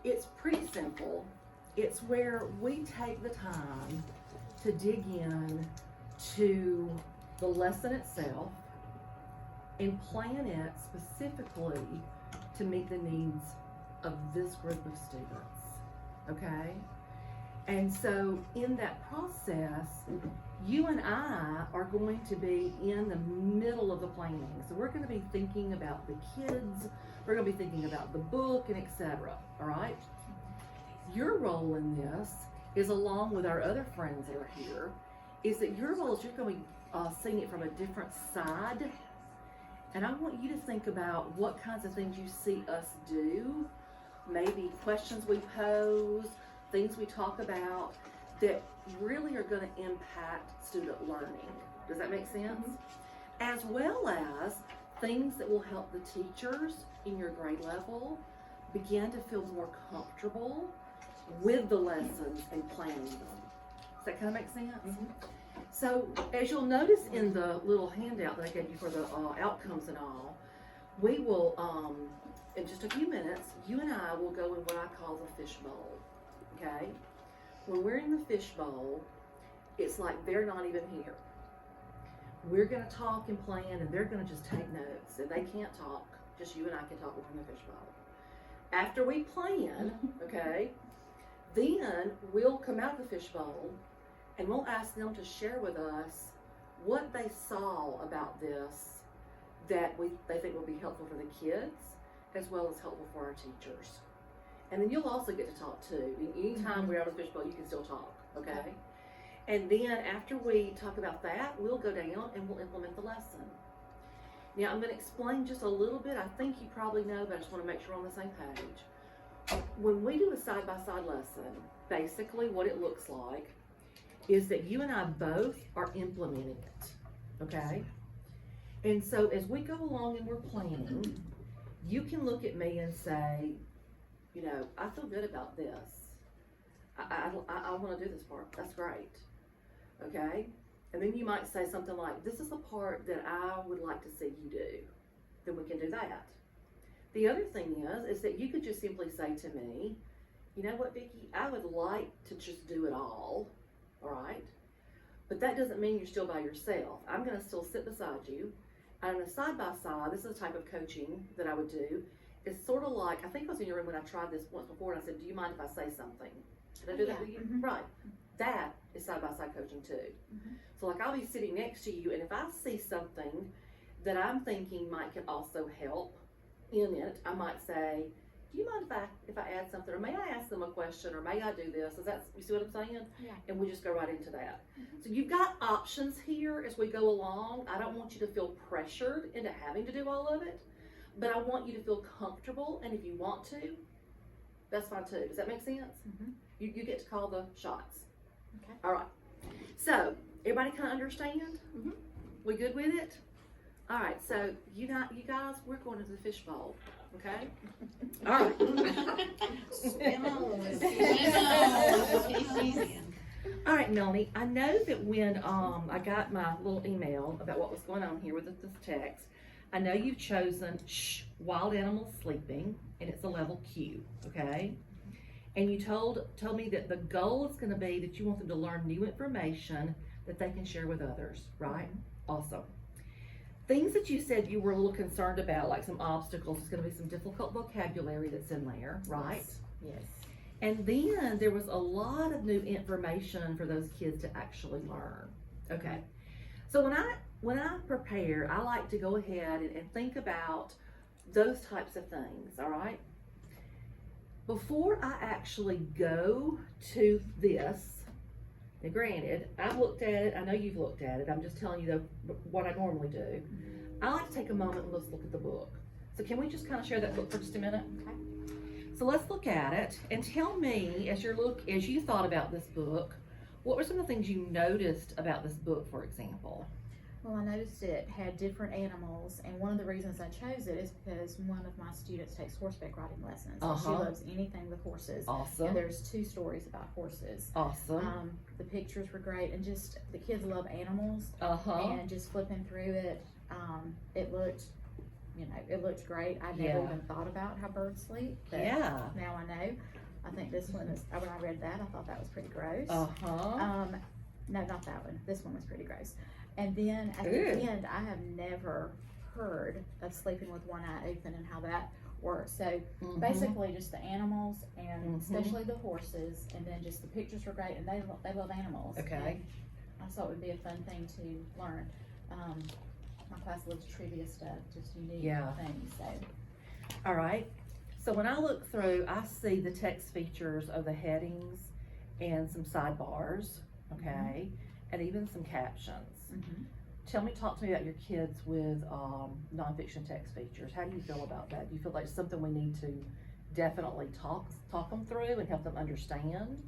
it's pretty simple. It's where we take the time to dig in to the lesson itself and plan it specifically to meet the needs of this group of students, okay? And so in that process, you and I are going to be in the middle of the planning. So we're gonna be thinking about the kids, we're gonna be thinking about the book and etc., all right? Your role in this is, along with our other friends that are here, is that your role is you're going to be seeing it from a different side. And I want you to think about what kinds of things you see us do, maybe questions we pose, things we talk about that really are going to impact student learning. Does that make sense? Mm-hmm. As well as things that will help the teachers in your grade level begin to feel more comfortable with the lessons and planning them. Does that kind of make sense? Mm-hmm. So as you'll notice in the little handout that I gave you for the outcomes and all, we will, in just a few minutes, you and I will go in what I call the fishbowl, okay? When we're in the fishbowl, it's like they're not even here. We're gonna talk and plan, and they're gonna just take notes, and they can't talk, just you and I can talk when we're in the fishbowl. After we plan, okay, then we'll come out of the fishbowl and we'll ask them to share with us what they saw about this that they think will be helpful for the kids as well as helpful for our teachers. And then you'll also get to talk too. Anytime we're out of the fishbowl, you can still talk, okay? And then after we talk about that, we'll go down and we'll implement the lesson. Now I'm going to explain just a little bit. I think you probably know, but I just want to make sure we're on the same page. When we do a side-by-side lesson, basically what it looks like is that you and I both are implementing it, okay? And so as we go along and we're planning, you can look at me and say, you know, I feel good about this. I want to do this part. That's great, okay? And then you might say something like, this is the part that I would like to see you do. Then we can do that. The other thing is that you could just simply say to me, you know what, Vicki, I would like to just do it all right? But that doesn't mean you're still by yourself. I'm gonna still sit beside you. And on a side-by-side, this is the type of coaching that I would do. It's sort of like, I think I was in your room when I tried this once before, and I said, do you mind if I say something? Did I do that with you? Mm-hmm. Right. That is side-by-side coaching too. Mm-hmm. So like I'll be sitting next to you, and if I see something that I'm thinking might can also help in it, I might say, do you mind if I add something, or may I ask them a question, or may I do this? Is that, you see what I'm saying? Yeah. And we just go right into that. Mm-hmm. So you've got options here as we go along. I don't want you to feel pressured into having to do all of it, but I want you to feel comfortable, and if you want to, that's fine too. Does that make sense? Mm-hmm. You get to call the shots. Okay. All right. So everybody kind of understand? Mm-hmm. We good with it? All right. So you guys, we're going to the fishbowl. Okay. All right. All right, Melanie. I know that when I got my little email about what was going on here with this text, I know you've chosen wild animals sleeping, and it's a level Q. Okay. And you told me that the goal is going to be that you want them to learn new information that they can share with others, right? Mm-hmm. Awesome. Things that you said you were a little concerned about, like some obstacles, there's going to be some difficult vocabulary that's in there, right? Yes. And then there was a lot of new information for those kids to actually learn. Okay. So when I prepare, I like to go ahead and think about those types of things, all right? Before I actually go to this, now granted, I've looked at it, I know you've looked at it, I'm just telling you what I normally do. I like to take a moment and let's look at the book. So can we just kind of share that book for just a minute? Okay. So let's look at it and tell me, as you thought about this book, what were some of the things you noticed about this book, for example? Well, I noticed it had different animals, and one of the reasons I chose it is because one of my students takes horseback riding lessons. And she loves anything with horses. Awesome. And there's 2 stories about horses. Awesome. The pictures were great, and just the kids love animals. And just flipping through it, it looked you know, it looked great. I never Yeah. even thought about how birds sleep, but Yeah. now I know. I think this one is, when I read that, I thought that was pretty gross. Uh-huh. No, not that one. This one was pretty gross. And then at Ew. the end, I have never heard of sleeping with one eye open and how that works. So Mhm. basically just the animals and Mhm. especially the horses, and then just the pictures were great, and they love animals. Okay. And I thought it would be a fun thing to learn. My class loves trivia stuff, just unique Yeah. things, so. All right. So when I look through, I see the text features of the headings and some sidebars, okay, and even some captions. Mhm. Talk to me about your kids with nonfiction text features. How do you feel about that? Do you feel like it's something we need to definitely talk them through and help them understand?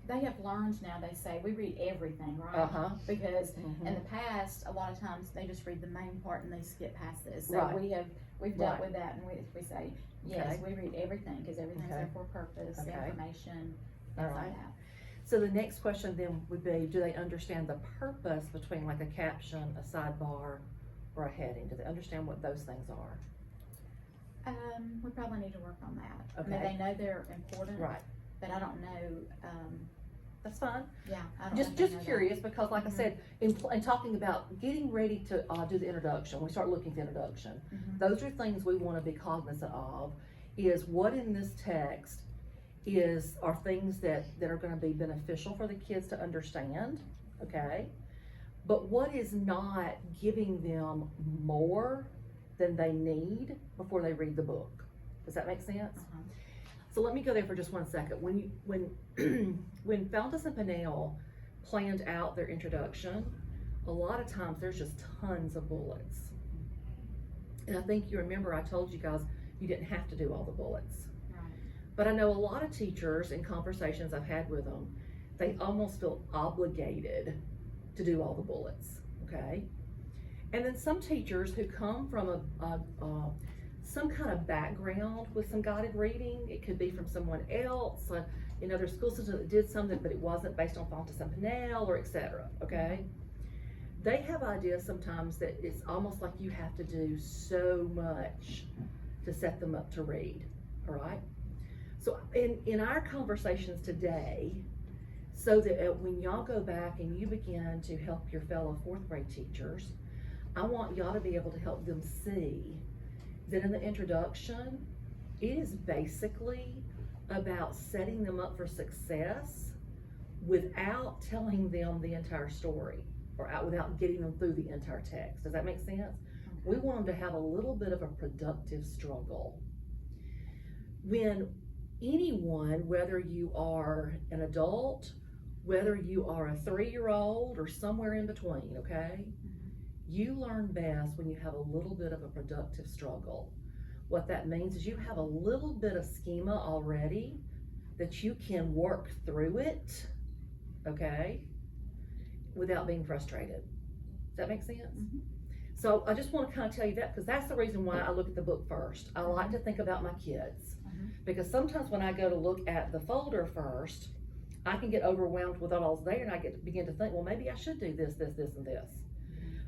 They have learned now, they say, we read everything, right? Uh-huh. Because Mhm. in the past, a lot of times they just read the main part and they skip past this. So Right. we've dealt Right. with that, and we say, yes, Okay. we read everything, because everything's Okay. there for a purpose, Okay. information, All things right. like that. So the next question then would be, do they understand the purpose between like a caption, a sidebar, or a heading? Do they understand what those things are? We probably need to work on that. I mean, Okay. they know they're important, Right. but I don't know, That's fine. yeah, I don't know. Just if they know that. curious, because like I Mhm. said, in talking about getting ready to do the introduction, we start looking at the introduction. Mhm. Those are things we want to be cognizant of, is what in this text are things that are going to be beneficial for the kids to understand, okay? But what is not giving them more than they need before they read the book? Does that make sense? Uh-huh. So let me go there for just 1 second. When when Fountas and Pinnell planned out their introduction, a lot of times there's just tons of bullets. And I think you remember I told you guys you didn't have to do all the bullets. Right. But I know a lot of teachers, in conversations I've had with them, they almost feel obligated to do all the bullets, okay? And then some teachers who come from some kind of background with some guided reading, it could be from someone else, their school system that did something, but it wasn't based on Fountas and Pinnell, or etc., okay? They have ideas sometimes that it's almost like you have to do so much to set them up to read, all right? So in our conversations today, so that when y'all go back and you begin to help your fellow 4th grade teachers, I want y'all to be able to help them see that in the introduction, it is basically about setting them up for success without telling them the entire story, or without getting them through the entire text. Does that make sense? Okay. We want them to have a little bit of a productive struggle. When anyone, whether you are an adult, whether you are a 3-year-old or somewhere in between, okay? You learn best when you have a little bit of a productive struggle. What that means is you have a little bit of schema already that you can work through it, okay, without being frustrated. Does that make sense? Mhm. So I just want to kind of tell you that, because that's the reason why I look at the book first. I like to think about my kids, because sometimes when I go to look at the folder first, I can get overwhelmed with what all's there, and I begin to think, well, maybe I should do this, this, this, and this.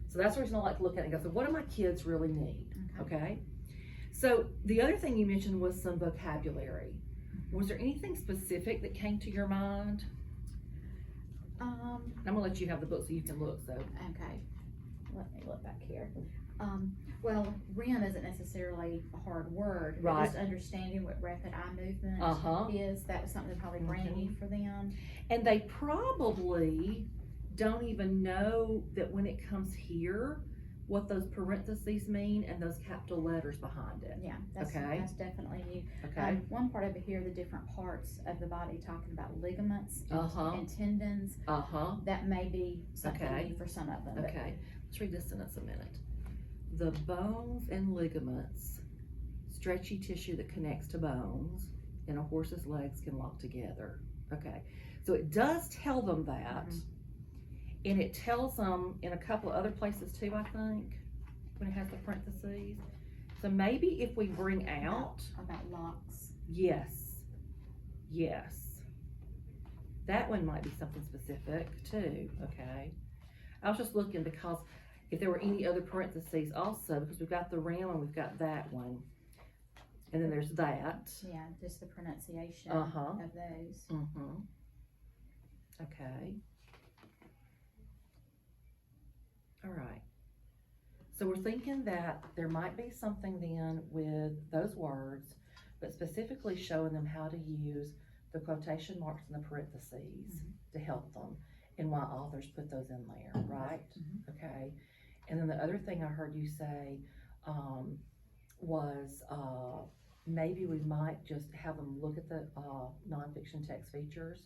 So that's the reason I like to look at it and go, so what do my kids really need, okay? So the other thing you mentioned was some vocabulary. Was there anything specific that came to your mind? I'm gonna let you have the book so you can look, so. Okay, let me look back here. Well, REM isn't necessarily a hard word, but Right. just understanding what rapid eye movement Uh-huh. is, that was something probably brand new for them. And they probably don't even know that when it comes here, what those parentheses mean and those capital letters behind it, Yeah, that's definitely new. okay? One part over here, the different parts of the body, talking about ligaments Uh-huh. and tendons, Uh-huh, that may be something Okay. new for some of them. but- okay. Let's read this sentence a minute. The bones and ligaments, stretchy tissue that connects to bones, in a horse's legs can lock together. Okay, so it does tell them that. And it tells them in a couple of other places too, I think, when it has the parentheses. So maybe if we bring out, About locks. yes, that one might be something specific too, okay? I was just looking because if there were any other parentheses also, because we've got the round and we've got that one. And then there's that. Yeah, just the pronunciation Uh-huh. of those. Mm-hmm. Okay. All right. So we're thinking that there might be something then with those words, but specifically showing them how to use the quotation marks and the parentheses to help them, and why authors put those in there, right? Okay. And then the other thing I heard you say was maybe we might just have them look at the nonfiction text features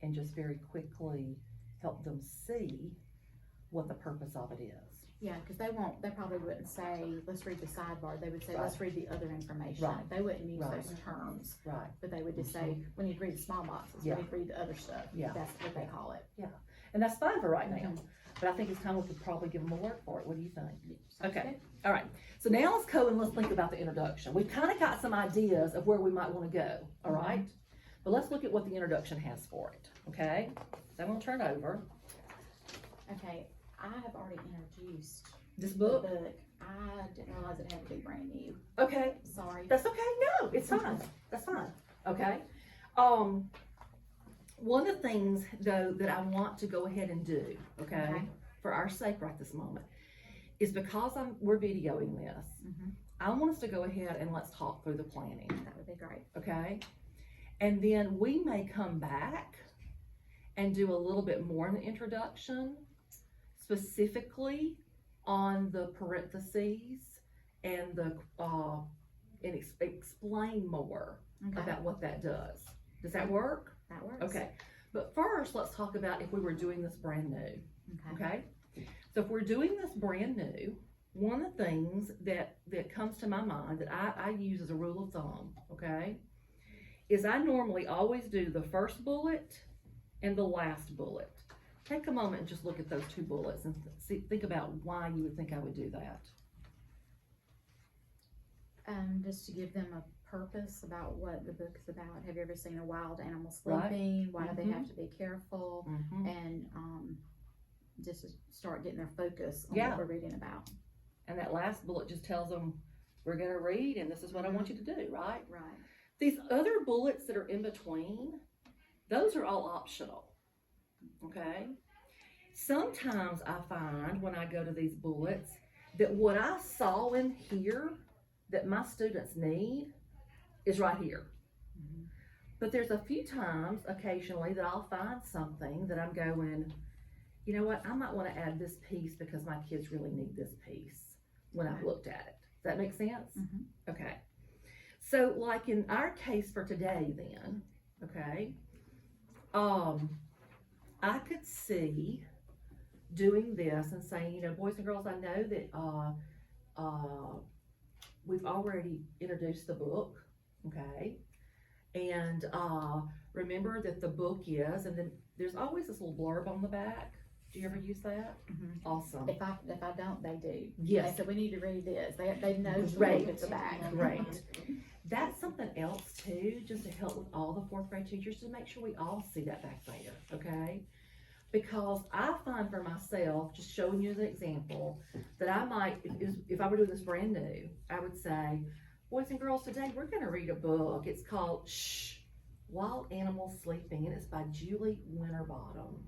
and just very quickly help them see what the purpose of it is. Yeah, because they probably wouldn't say, let's read the sidebar. They would say, Right. let's read the other information. Right. They wouldn't use Right. those terms, Right. but they would just say, we need to read the small boxes. Yeah. We need to read the other stuff. Yeah. That's what they call it. And that's fine for right now, but I think it's time we could probably give them a word for it. What do you think? Sounds Okay. good. All right, so now let's go and let's think about the introduction. We've kind of got some ideas of where we might want to go, all right? But let's look at what the introduction has for it, okay? So I'm gonna turn over. Okay, I have already introduced This the book, book. I didn't realize it had to be brand new. okay, Sorry. that's okay, no, it's fine, that's fine, okay? One of the things though that I want to go ahead and do, okay, for our sake right this moment, is because we're videoing this, I want us to go ahead and let's talk through the planning, That would be great. okay? And then we may come back and do a little bit more in the introduction, specifically on the parentheses and the explain more Okay. about what that does. Does that work? That works. Okay. But first, let's talk about if we were doing this brand new. Okay. So if we're doing this brand new, one of the things that comes to my mind that I use as a rule of thumb, okay, is I normally always do the first bullet and the last bullet. Take a moment and just look at those two bullets and think about why you would think I would do that. Just to give them a purpose about what the book is about. Have you ever seen a wild animal sleeping? Why do they have to be careful? And just to start getting their focus on what we're reading about. And that last bullet just tells them, we're going to read and this is what I want you to do, right? Right. These other bullets that are in between, those are all optional, okay? Sometimes I find when I go to these bullets that what I saw in here that my students need is right here. But there's a few times occasionally that I'll find something that I'm going, you know what, I might want to add this piece because my kids really need this piece when I've looked at it. Does that make sense? Okay. So like in our case for today then, okay, I could see doing this and saying, you know, boys and girls, I know that we've already introduced the book, okay, and remember that the book is, and then there's always this little blurb on the back. Do you ever use that? Awesome. If I don't, they do. Yes. They said we need to read this. They know to Great. look at the back. Great. That's something else too, just to help with all the fourth grade teachers, to make sure we all see that back there, okay? Because I find for myself, just showing you as an example, that I might, if I were doing this brand new, I would say, boys and girls, today we're gonna read a book. It's called Wild Animals Sleeping, and it's by Julie Winterbottom.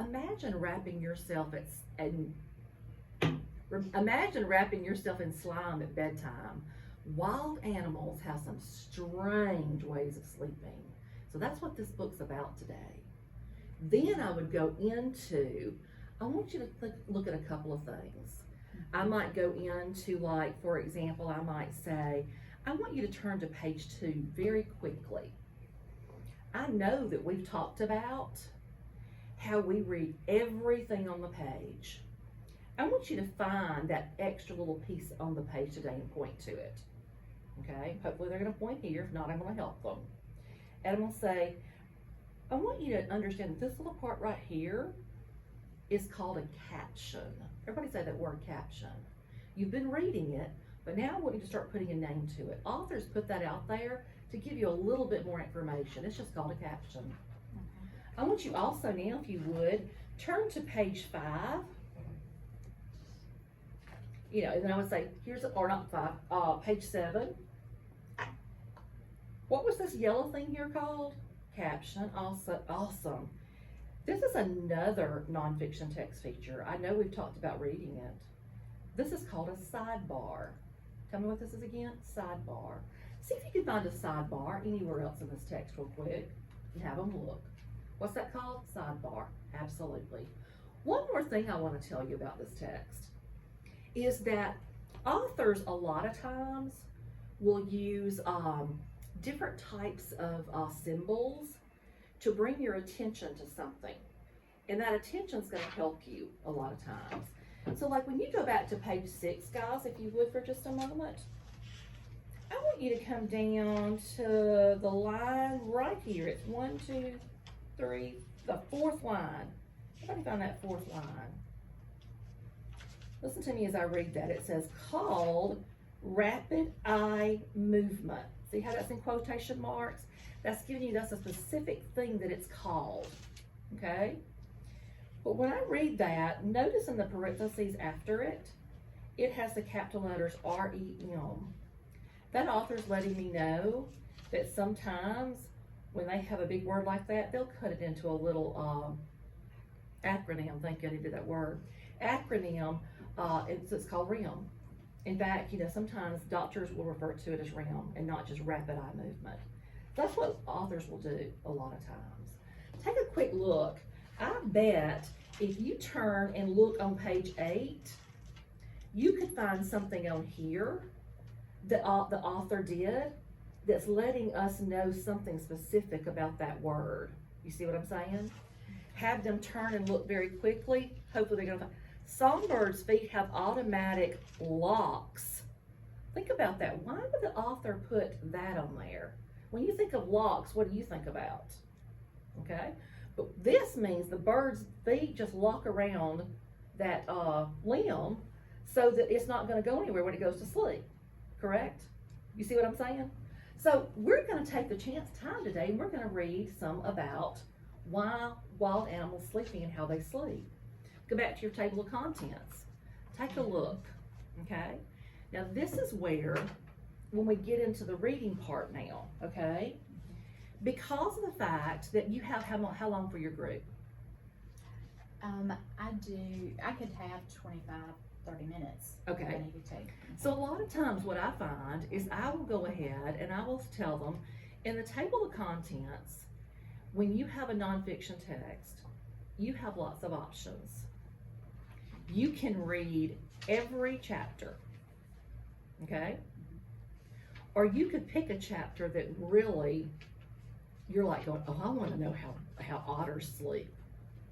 Imagine wrapping yourself in slime at bedtime. Wild animals have some strange ways of sleeping. So that's what this book's about today. Then I would go into, I want you to look at a couple of things. I might go into, like, for example, I might say, I want you to turn to page 2 very quickly. I know that we've talked about how we read everything on the page. I want you to find that extra little piece on the page today and point to it. Okay, hopefully they're going to point here. If not, I'm going to help them. And I'm going to say, I want you to understand that this little part right here is called a caption. Everybody say that word caption. You've been reading it, but now I want you to start putting a name to it. Authors put that out there to give you a little bit more information. It's just called a caption. I want you also now, if you would, turn to page 5 you know, and then I would say, here's, or not 5, page 7. What was this yellow thing here called? Caption. Also awesome. This is another nonfiction text feature. I know we've talked about reading it. This is called a sidebar. Tell me what this is again. Sidebar. See if you can find a sidebar anywhere else in this text real quick and have them look. What's that called? Sidebar. Absolutely. One more thing I want to tell you about this text is that authors a lot of times will use different types of symbols to bring your attention to something. And that attention is going to help you a lot of times. So like when you go back to page 6, guys, if you would for just a moment, I want you to come down to the line right here. It's 1, 2, 3, the 4th line. Everybody find that 4th line. Listen to me as I read that. It says, called rapid eye movement. See how that's in quotation marks? That's giving you, that's a specific thing that it's called, okay? But when I read that, notice in the parentheses after it, it has the capital letters R-E-M. That author's letting me know that sometimes when they have a big word like that, they'll cut it into a little acronym. Thank you, I did that word. Acronym, it's called REM. In fact, you know, sometimes doctors will refer to it as REM and not just rapid eye movement. That's what authors will do a lot of times. Take a quick look. I bet if you turn and look on page 8, you could find something on here that the author did that's letting us know something specific about that word. You see what I'm saying? Have them turn and look very quickly. Hopefully they're gonna find. Songbirds' feet have automatic locks. Think about that. Why would the author put that on there? When you think of locks, what do you think about? Okay, but this means the bird's feet just lock around that limb so that it's not going to go anywhere when it goes to sleep, correct? You see what I'm saying? So we're going to take the time today and we're going to read some about why wild animals sleeping and how they sleep. Go back to your table of contents. Take a look, okay? Now this is where, when we get into the reading part now, okay? Because of the fact that you have how long for your group? I could have 25, 30 minutes. Okay. That I need to take. So a lot of times what I find is I will go ahead and I will tell them in the table of contents, when you have a nonfiction text, you have lots of options. You can read every chapter, okay? Or you could pick a chapter that really, you're like going, oh, I want to know how otters sleep.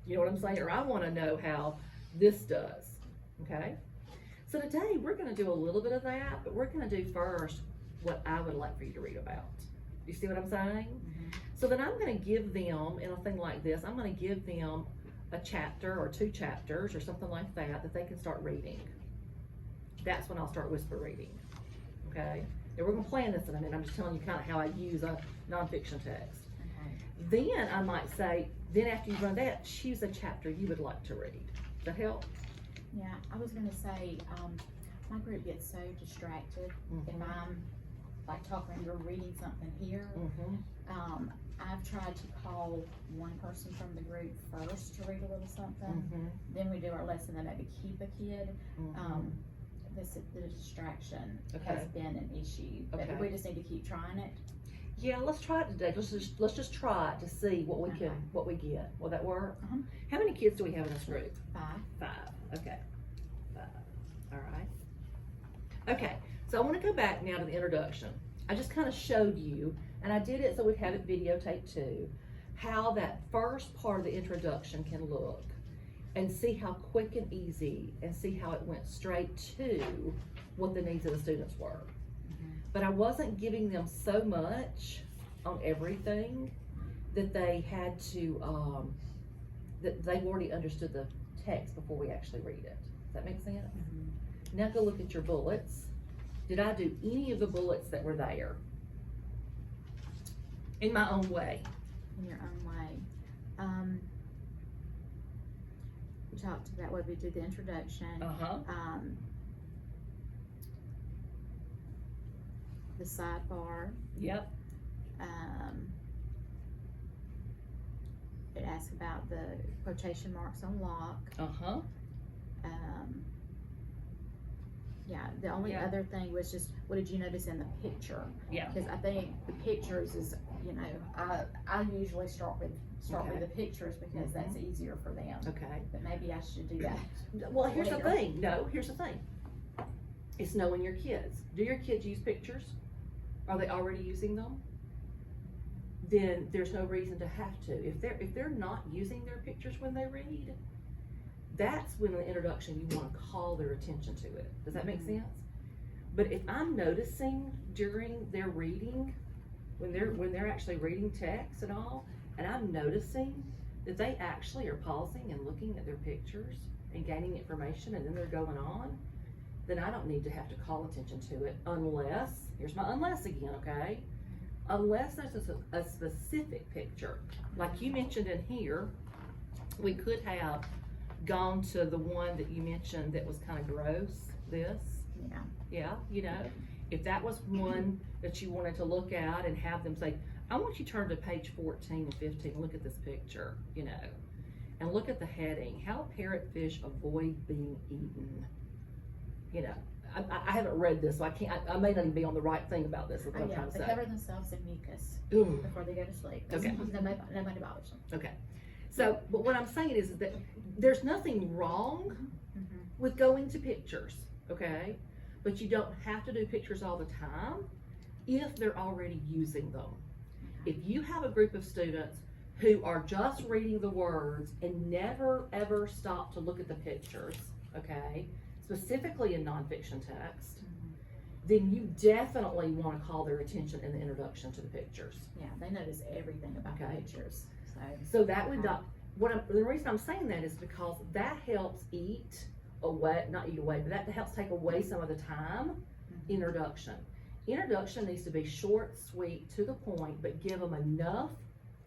You know what I'm saying? Or I want to know how this does, okay? So today we're going to do a little bit of that, but we're going to do first what I would like for you to read about. You see what I'm saying? Mm-hmm. So then I'm going to give them, in a thing like this, I'm going to give them a chapter or 2 chapters or something like that they can start reading. That's when I'll start whisper reading, okay? And we're going to plan this in a minute. I'm just telling you kind of how I use a nonfiction text. Okay. Then I might say, then after you run that, choose a chapter you would like to read. Does that help? Yeah, I was going to say, my group gets so distracted if I'm like talking or reading something here. I've tried to call one person from the group first to read a little something. Then we do our lesson and maybe keep a kid. The distraction has been an issue, but we just need to keep trying it. Yeah, let's try it today. Let's just try it to see what we what we get. Will that work? How many kids do we have in this group? 5. Okay. 5. All right. Okay. So I want to go back now to the introduction. I just kind of showed you, and I did it so we'd have it videotaped too, how that first part of the introduction can look, and see how quick and easy, and see how it went straight to what the needs of the students were. But I wasn't giving them so much on everything that they had to, that they've already understood the text before we actually read it. Does that make sense? Now go look at your bullets. Did I do any of the bullets that were there? In my own way. In your own way. We talked about what we did the introduction. the sidebar. Yep. It asks about the quotation marks on lock. Uh-huh. Yeah, the only Yeah. other thing was just, what did you notice in the picture? Yeah. Because I think the pictures is, you know, I usually start with Okay. the pictures because that's easier for them. Okay. But maybe I should do that. Well, here's the later. thing. No, here's the thing. It's knowing your kids. Do your kids use pictures? Are they already using them? Then there's no reason to have to. If they're not using their pictures when they read, that's when the introduction you want to call their attention to it. Does that make sense? But if I'm noticing during their reading, when they're actually reading text and all, and I'm noticing that they actually are pausing and looking at their pictures and gaining information, and then they're going on, then I don't need to have to call attention to it unless, here's my unless again, okay? Unless there's a specific picture. Like you mentioned in here, we could have gone to the one that you mentioned that was kind of gross, this. Yeah. Yeah, you know, if that was one that you wanted to look at and have them say, I want you to turn to page 14 and 15, look at this picture, you know, and look at the heading, how parrotfish avoid being eaten. You know, I haven't read this, so I may not even be on the right thing about this, is what I'm trying to They say. cover themselves in mucus Ooh. before they go to sleep. Okay. Nobody bothers them. Okay, so, but what I'm saying is that there's nothing wrong Mm-hmm. with going to pictures, okay? But you don't have to do pictures all the time if they're already using them. If you have a group of students who are just reading the words and never ever stop to look at the pictures, okay, specifically in nonfiction text, then you definitely want to call their attention in the introduction to the pictures. Yeah, they notice everything about the Okay. pictures. So that would not, the reason I'm saying that is because that helps not eat away, but that helps take away some of the time. Introduction needs to be short, sweet, to the point, but give them enough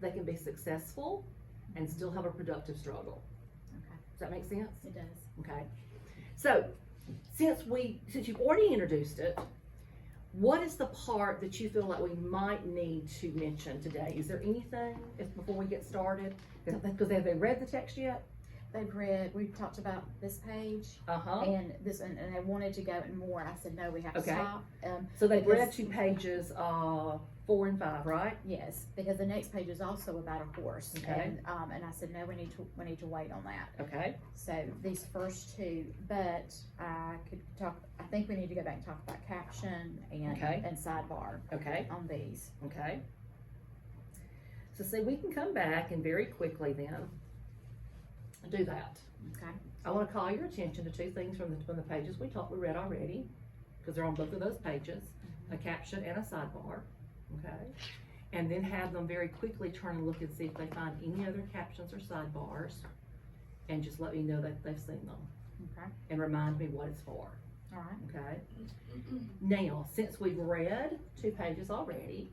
they can be successful and still have a productive struggle. Okay. Does that make sense? It does. Okay. So since you've already introduced it, what is the part that you feel like we might need to mention today? Is there anything before we get started? Because have they read the text yet? We've talked about this page Uh-huh. and this, and they wanted to go in more. I said, no, we have to Okay. stop. So they've read because- 2 pages, 4 and 5, right? Yes, because the next page is also about a horse. Okay. And I said, no, we need to wait on that. Okay. So these first two, but I think we need to go back and talk about caption and, Okay. and sidebar Okay. on these. Okay. So see, we can come back and very quickly then do that. Okay. I want to call your attention to 2 things from the pages we read already, because they're on both of those pages, a caption and a sidebar, okay? And then have them very quickly turn and look and see if they find any other captions or sidebars, and just let me know that they've seen them, Okay. and remind me what it's for, All right. okay? Now, since we've read 2 pages already,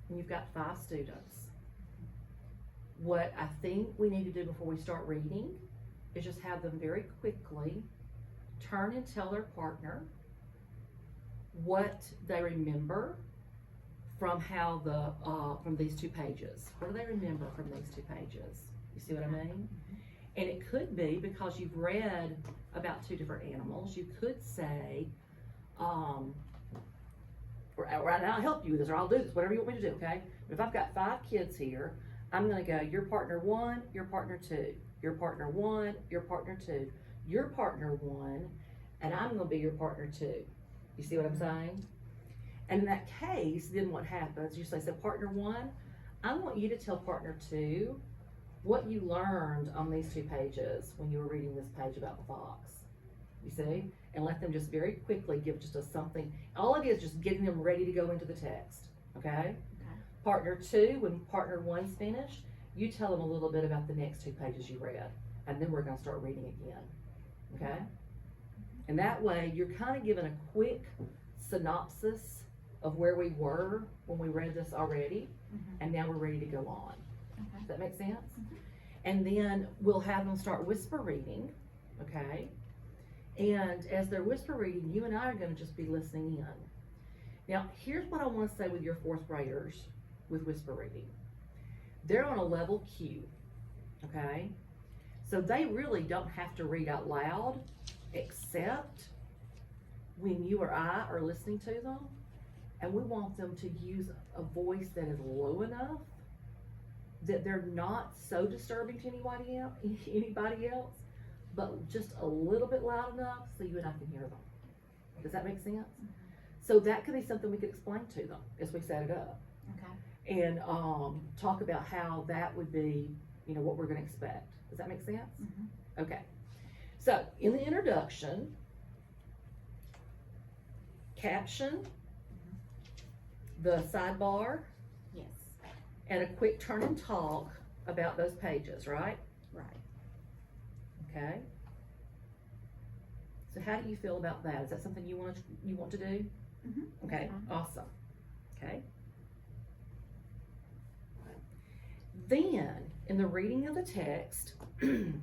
and you've got 5 students, what I think we need to do before we start reading is just have them very quickly turn and tell their partner what they remember from from these 2 pages. What do they remember from these 2 pages? You see what I mean? And it could be because you've read about 2 different animals. You could say, or I'll help you with this, or I'll do this, whatever you want me to do, okay? But if I've got 5 kids here, I'm gonna go, your partner 1, your partner 2, your partner 1, your partner 2, your partner 1, and I'm gonna be your partner 2. You see what I'm saying? And in that case, then what happens, you say, so partner 1, I want you to tell partner 2 what you learned on these 2 pages when you were reading this page about the fox. You see? And let them just very quickly give just something. All it is just getting them ready to go into the text, okay? Partner 2, when partner 1's finished, you tell them a little bit about the next 2 pages you read, and then we're gonna start reading again, okay? And that way, you're kind of given a quick synopsis of where we were when we read this already, and now we're ready to go on. Okay. Does that make sense? And then we'll have them start whisper reading, okay? And as they're whisper reading, you and I are gonna just be listening in. Now, here's what I want to say with your fourth graders with whisper reading. They're on a level Q, okay? So they really don't have to read out loud, except when you or I are listening to them, and we want them to use a voice that is low enough that they're not so disturbing to anybody else, but just a little bit loud enough so you and I can hear them. Does that make sense? Mm-hmm. So that could be something we could explain to them as we set it up. Okay. And talk about how that would be, what we're gonna expect. Does that make sense? Mm-hmm. Okay. So in the introduction, caption, the sidebar, Yes. and a quick turn and talk about those pages, right? Right. Okay. So how do you feel about that? Is that something you want to do? Mm-hmm. Okay, awesome. Okay. Then, in the reading of the text, you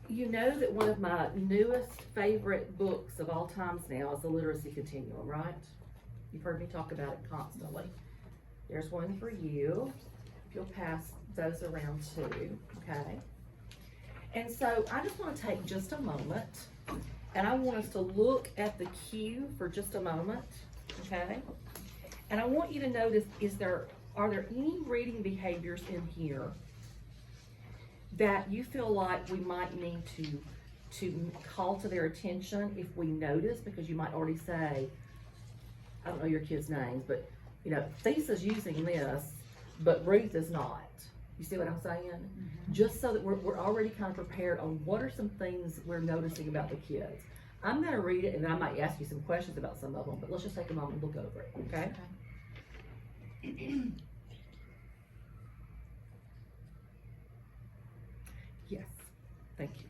know that one of my newest favorite books of all times now is The Literacy Continuum, right? You've heard me talk about it constantly. There's one for you. You'll pass those around too, okay? And so I just want to take just a moment, and I want us to look at the cue for just a moment, okay? And I want you to notice, are there any reading behaviors in here that you feel like we might need to call to their attention if we notice? Because you might already say, I don't know your kids' names, but Thesa's using this, but Ruth is not. You see what I'm saying? Mm-hmm. Just so that we're already kind of prepared on what are some things we're noticing about the kids. I'm gonna read it and then I might ask you some questions about some of them, but let's just take a moment and look over it, okay? Yes, thank you.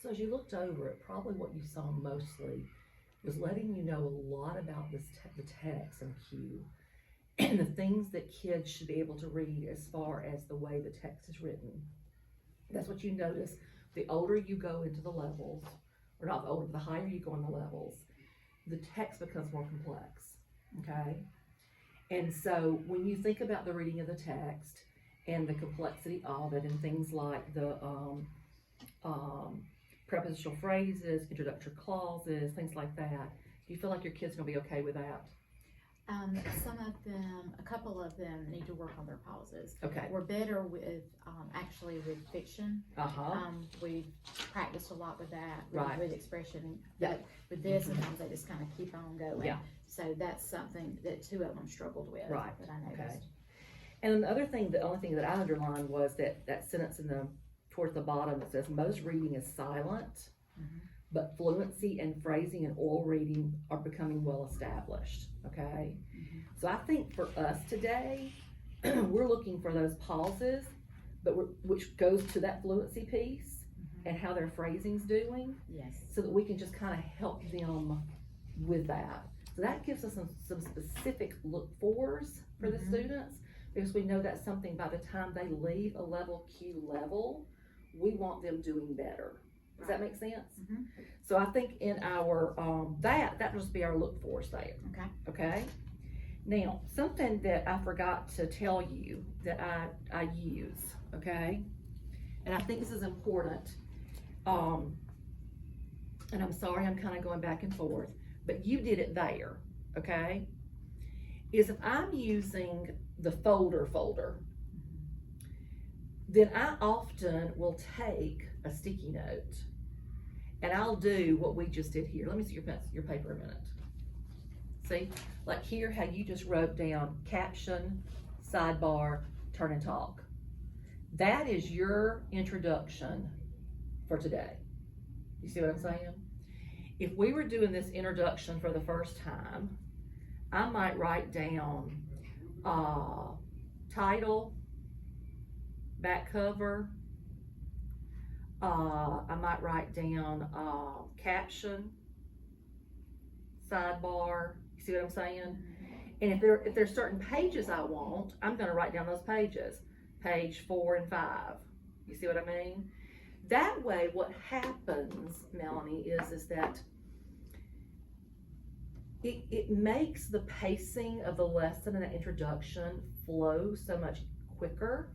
So as you looked over it, probably what you saw mostly was letting you know a lot about the text and cue and the things that kids should be able to read as far as the way the text is written. That's what you notice. The older you go into the levels, or not the older, the higher you go in the levels, the text becomes more complex, okay? And so when you think about the reading of the text and the complexity of it and things like the prepositional phrases, introductory clauses, things like that, do you feel like your kid's gonna be okay with that? A couple of them need to work on their pauses. Okay. We're better with, actually with fiction. Uh-huh. We practiced a lot with that, Right. with expression. Yeah. But with this, Mhm. sometimes they just kind of keep on going. Yeah. So that's something that two of them struggled with. Right. That I noticed. Okay. And the only thing that I underlined was that sentence towards the bottom that says most reading is silent, Mhm. but fluency and phrasing and oral reading are becoming well established, okay? Mhm. So I think for us today, we're looking for those pauses, but which goes to that fluency piece Mhm. and how their phrasing's doing, Yes. so that we can just kind of help them with that. So that gives us some specific look-fors for the Mhm. students, because we know that's something by the time they leave a level Q level, we want them doing better. Does that make sense? Mhm. So I think in our, that will just be our look-fors there, Okay. okay? Now, something that I forgot to tell you that I use, okay? And I think this is important, and I'm sorry I'm kind of going back and forth, but you did it there, okay? Is if I'm using the folder, then I often will take a sticky note, and I'll do what we just did here. Let me see your paper a minute. See, like here, how you just wrote down caption, sidebar, turn and talk. That is your introduction for today. You see what I'm saying? If we were doing this introduction for the first time, I might write down title, back cover. I might write down caption, sidebar. You see what I'm saying? And if there's certain pages I want, I'm going to write down those pages, page 4 and 5. You see what I mean? That way, what happens, Melanie, is that it makes the pacing of the lesson and the introduction flow so much quicker,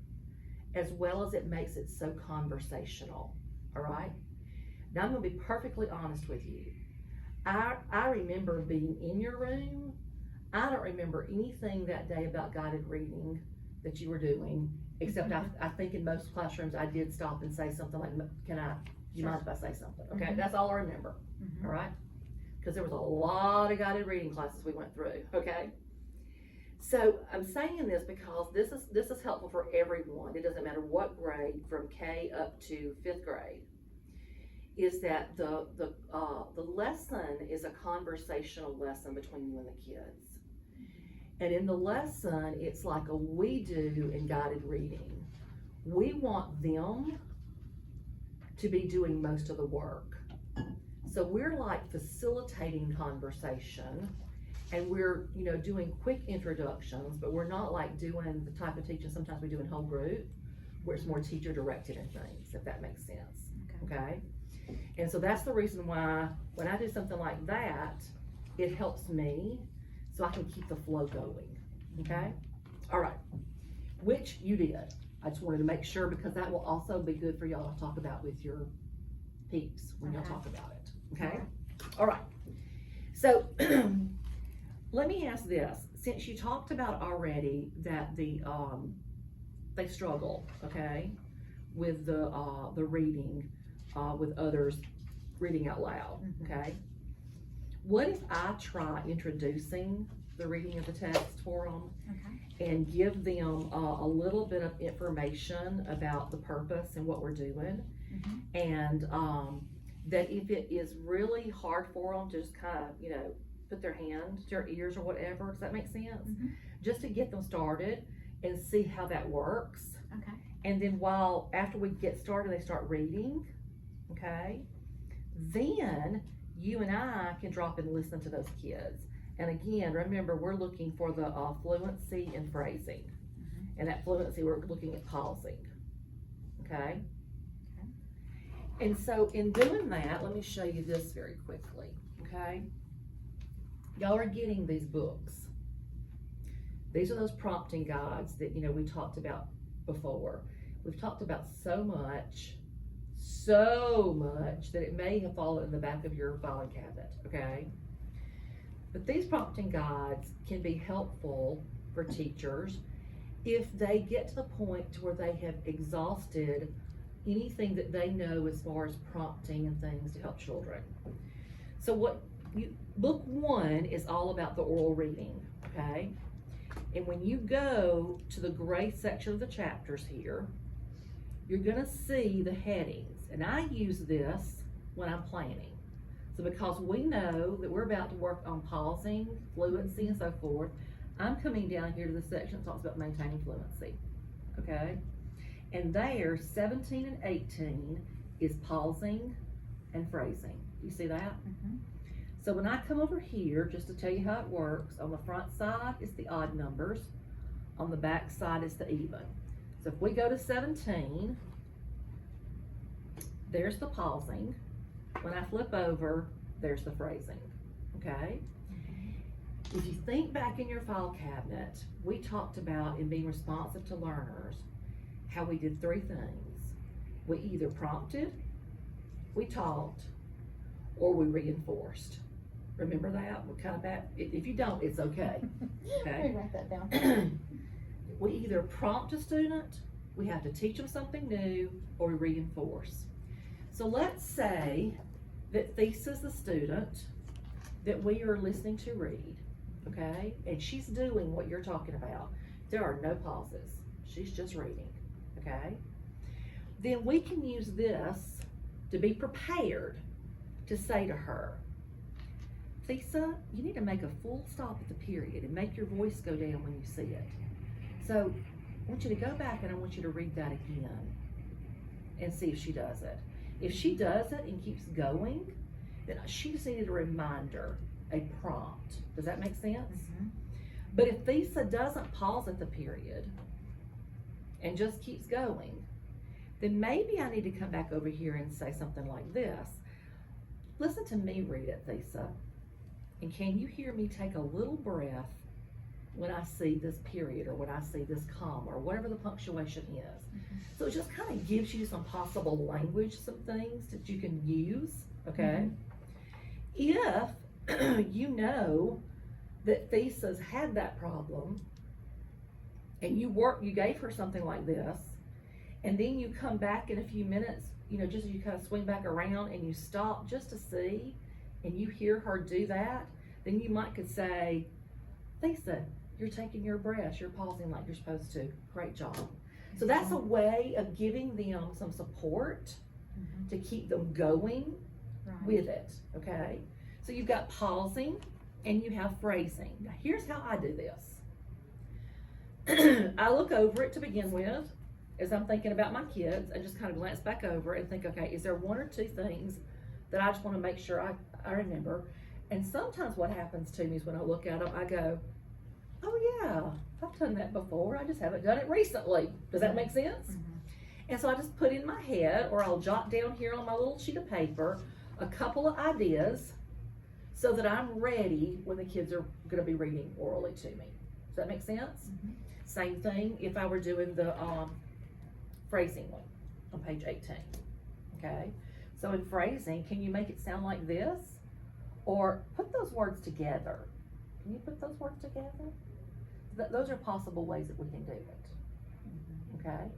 as well as it makes it so conversational. All right? Now, I'm going to be perfectly honest with you. I remember being in your room. I don't remember anything that day about guided reading that you were doing, except I think in most classrooms I did stop and say something like, do you mind if I say something? Okay, that's all I remember, all right? Because there was a lot of guided reading classes we went through, okay? So I'm saying this because this is helpful for everyone. It doesn't matter what grade, from K up to 5th grade, is that the lesson is a conversational lesson between you and the kids. And in the lesson, it's like a we do in guided reading. We want them to be doing most of the work. So we're like facilitating conversation, and we're, doing quick introductions, but we're not like doing the type of teaching sometimes we do in whole group, where it's more teacher directed and things, if that makes sense. Okay? And so that's the reason why when I do something like that, it helps me so I can keep the flow going, okay? All right, which you did. I just wanted to make sure, because that will also be good for y'all to talk about with your peeps when y'all talk about it, okay? All right, so let me ask this. Since you talked about already that they struggle, okay, with the reading, with others reading out loud, okay? What if I try introducing the reading of the text for them and give them a little bit of information about the purpose and what we're doing, and that if it is really hard for them to just kind of, put their hand to their ears or whatever, does that make sense? Just to get them started and see how that works. Okay. And then after we get started, they start reading, okay? Then you and I can drop and listen to those kids. And again, remember, we're looking for the fluency and phrasing. And that fluency, we're looking at pausing, okay? And so in doing that, let me show you this very quickly, okay? Y'all are getting these books. These are those prompting guides that, we talked about before. We've talked about so much that it may have fallen in the back of your filing cabinet, okay? But these prompting guides can be helpful for teachers if they get to the point to where they have exhausted anything that they know as far as prompting and things to help children. So book 1 is all about the oral reading, okay? And when you go to the gray section of the chapters here, you're gonna see the headings. And I use this when I'm planning. So because we know that we're about to work on pausing, fluency, and so forth, I'm coming down here to the section that talks about maintaining fluency, okay? And there, 17 and 18 is pausing and phrasing. You see that? So when I come over here, just to tell you how it works, on the front side is the odd numbers, on the back side is the even. So if we go to 17, there's the pausing. When I flip over, there's the phrasing, okay? If you think back in your file cabinet, we talked about, in being responsive to learners, how we did 3 things. We either prompted, we taught, or we reinforced. Remember that? We're kind of back. If you don't, it's okay. Okay. Let me write that down. We either prompt a student, we have to teach them something new, or we reinforce. So let's say that Thesa's the student that we are listening to read, okay? And she's doing what you're talking about. There are no pauses. She's just reading, okay? Then we can use this to be prepared to say to her, Thesa, you need to make a full stop at the period and make your voice go down when you see it. So I want you to go back and I want you to read that again and see if she does it. If she does it and keeps going, then she just needed a reminder, a prompt. Does that make sense? Mm-hmm. But if Thesa doesn't pause at the period and just keeps going, then maybe I need to come back over here and say something like this. Listen to me read it, Thesa. And can you hear me take a little breath when I see this period or when I see this comma or whatever the punctuation is? Mm-hmm. So it just kind of gives you some possible language, some things that you can use, okay? Mm-hmm. If you know that Thesa's had that problem and you gave her something like this, and then you come back in a few minutes, just as you kind of swing back around and you stop just to see, and you hear her do that, then you could say, Thesa, you're taking your breaths, you're pausing like you're supposed to. Great job. So that's a way of giving them some support to keep them going with it, okay? So you've got pausing and you have phrasing. Now here's how I do this. I look over it to begin with as I'm thinking about my kids. I just kind of glance back over and think, okay, is there one or two things that I just want to make sure I remember? And sometimes what happens to me is when I look at them, I go, oh yeah, I've done that before. I just haven't done it recently. Does that make sense? Mm-hmm. And so I just put in my head, or I'll jot down here on my little sheet of paper, a couple of ideas so that I'm ready when the kids are going to be reading orally to me. Does that make sense? Mm-hmm. Same thing if I were doing the phrasing one on page 18, okay? So in phrasing, can you make it sound like this? Or put those words together. Can you put those words together? Those are possible ways that we can do it, okay?